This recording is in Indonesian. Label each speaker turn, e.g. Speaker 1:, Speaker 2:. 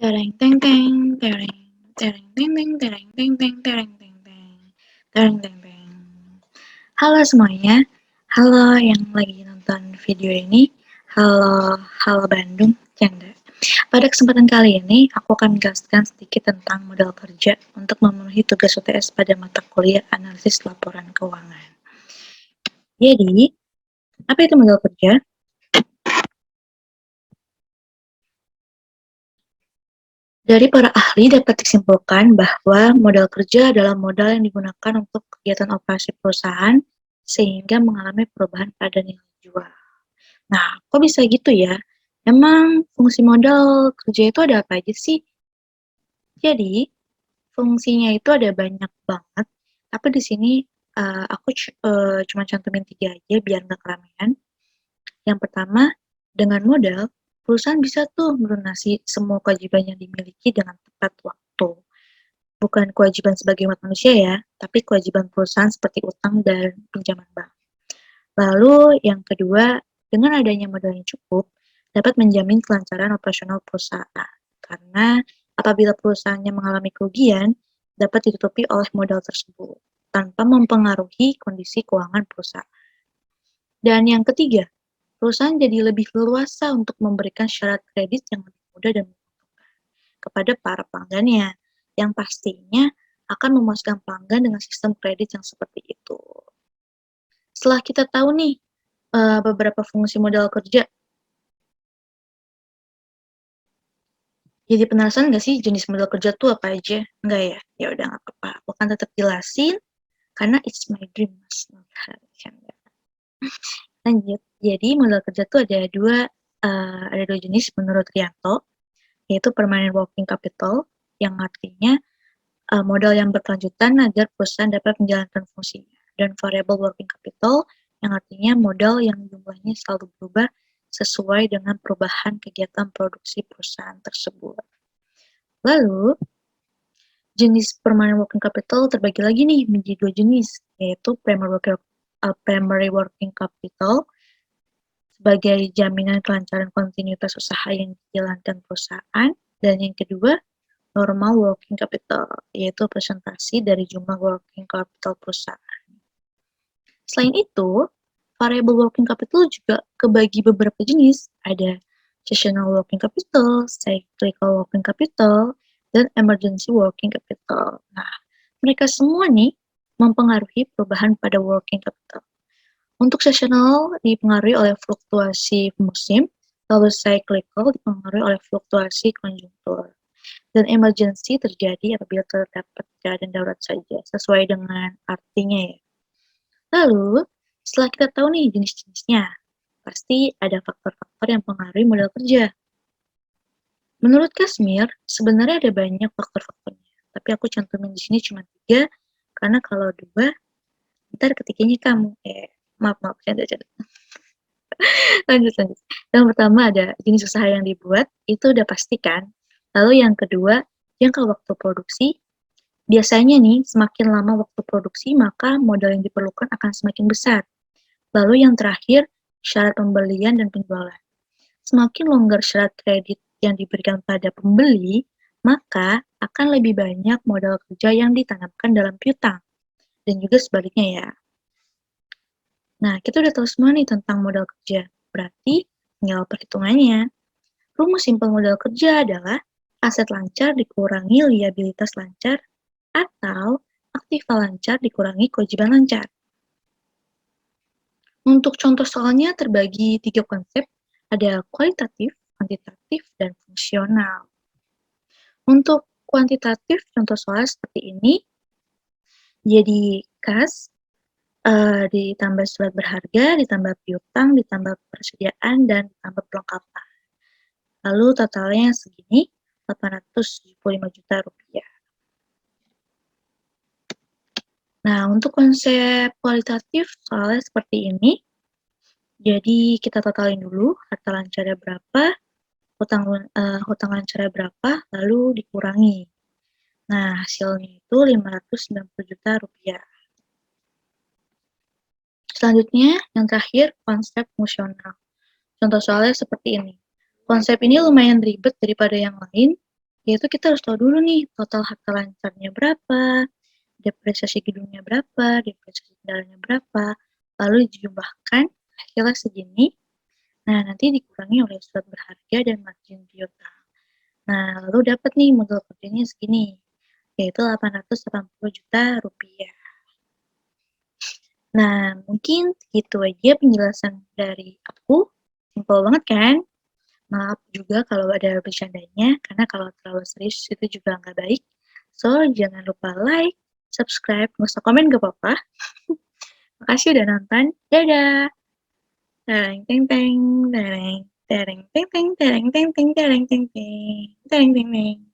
Speaker 1: Tereng teng teng, tereng, tereng teng teng, tereng teng teng, tereng teng teng, tereng teng teng. Halo semuanya, halo yang lagi nonton video ini, halo Bandung, canda. Pada kesempatan kali ini, aku akan menjelaskan sedikit tentang modal kerja untuk memenuhi tugas UTS pada mata kuliah analisis laporan keuangan. Jadi, apa itu modal kerja? Dari para ahli dapat disimpulkan bahwa modal kerja adalah modal yang digunakan untuk kegiatan operasi perusahaan sehingga mengalami perubahan pada nilai jual. Nah, kok bisa gitu ya? Emang fungsi modal kerja itu ada apa aja sih? Jadi, fungsinya itu ada banyak banget, tapi di sini aku cuma cantumin 3 aja biar nggak keramaian. Yang pertama, dengan modal, perusahaan bisa tuh melunasi semua kewajiban yang dimiliki dengan tepat waktu. Bukan kewajiban sebagai umat manusia ya, tapi kewajiban perusahaan seperti utang dan pinjaman bank. Lalu yang kedua, dengan adanya modal yang cukup, dapat menjamin kelancaran operasional perusahaan. Karena apabila perusahaannya mengalami kerugian, dapat ditutupi oleh modal tersebut, tanpa mempengaruhi kondisi keuangan perusahaan. Dan yang ketiga, perusahaan jadi lebih leluasa untuk memberikan syarat kredit yang lebih mudah dan menguntungkan kepada para pelanggannya, yang pastinya akan memuaskan pelanggan dengan sistem kredit yang seperti itu. Setelah kita tahu nih, beberapa fungsi modal kerja, jadi penasaran nggak sih jenis modal kerja tuh apa aja? Enggak ya? Ya udah nggak apa-apa, aku akan tetap jelasin karena it's my dream, Mas. Lanjut, jadi modal kerja tuh ada dua jenis menurut Rianto, yaitu permanent working capital, yang artinya modal yang berkelanjutan agar perusahaan dapat menjalankan fungsinya, dan variable working capital, yang artinya modal yang jumlahnya selalu berubah sesuai dengan perubahan kegiatan produksi perusahaan tersebut. Lalu, jenis permanent working capital terbagi lagi nih menjadi dua jenis, yaitu primary working capital sebagai jaminan kelancaran kontinuitas usaha yang dijalankan perusahaan, dan yang kedua, normal working capital, yaitu presentasi dari jumlah working capital perusahaan. Selain itu, variable working capital juga kebagi beberapa jenis, ada seasonal working capital, cyclical working capital, dan emergency working capital. Nah, mereka semua nih mempengaruhi perubahan pada working capital. Untuk seasonal dipengaruhi oleh fluktuasi musim, lalu cyclical dipengaruhi oleh fluktuasi konjungtur. Dan emergency terjadi apabila terdapat keadaan darurat saja, sesuai dengan artinya ya. Lalu, setelah kita tahu nih jenis-jenisnya, pasti ada faktor-faktor yang mempengaruhi modal kerja. Menurut Kasmir, sebenarnya ada banyak faktor-faktornya, tapi aku cantumin di sini cuma 3, karena kalau 2, ntar ketiganya kamu. Maaf, canda-canda. Lanjut. Yang pertama ada jenis usaha yang dibuat, itu udah pasti kan. Lalu yang kedua, jangka waktu produksi. Biasanya nih, semakin lama waktu produksi, maka modal yang diperlukan akan semakin besar. Lalu yang terakhir, syarat pembelian dan penjualan. Semakin longgar syarat kredit yang diberikan pada pembeli, maka akan lebih banyak modal kerja yang ditanamkan dalam piutang. Dan juga sebaliknya ya. Nah, kita udah tahu semua nih tentang modal kerja. Berarti, tinggal perhitungannya. Rumus simpel modal kerja adalah aset lancar dikurangi liabilitas lancar atau aktiva lancar dikurangi kewajiban lancar. Untuk contoh soalnya terbagi 3 konsep, ada kualitatif, kuantitatif, dan fungsional. Untuk kuantitatif, contoh soal seperti ini, jadi kas, ditambah surat berharga, ditambah piutang, ditambah persediaan, dan ditambah perlengkapan. Lalu totalnya segini, Rp875 juta. Nah, untuk konsep kualitatif soalnya seperti ini. Jadi kita totalin dulu harta lancarnya berapa, hutang lancarnya berapa, lalu dikurangi. Nah, hasilnya itu Rp590 juta. Selanjutnya, yang terakhir, konsep fungsional. Contoh soalnya seperti ini. Konsep ini lumayan ribet daripada yang lain, yaitu kita harus tahu dulu nih total harta lancarnya berapa, depresiasi gedungnya berapa, depresiasi kendaraannya berapa, lalu dijumlahkan hasilnya segini. Nah, nanti dikurangi oleh surat berharga dan margin piutang. Nah, lalu dapat nih modal kerjanya segini, yaitu 880 juta rupiah. Nah, mungkin gitu aja penjelasan dari aku. Simpel banget kan? Maaf juga kalau ada bercandanya, karena kalau terlalu serius itu juga nggak baik. So, jangan lupa like, subscribe, nggak usah komen gak apa-apa. Makasih udah nonton. Dadah! Tereng teng teng, tereng, tereng teng teng, tereng teng teng, tereng teng teng, tereng teng teng.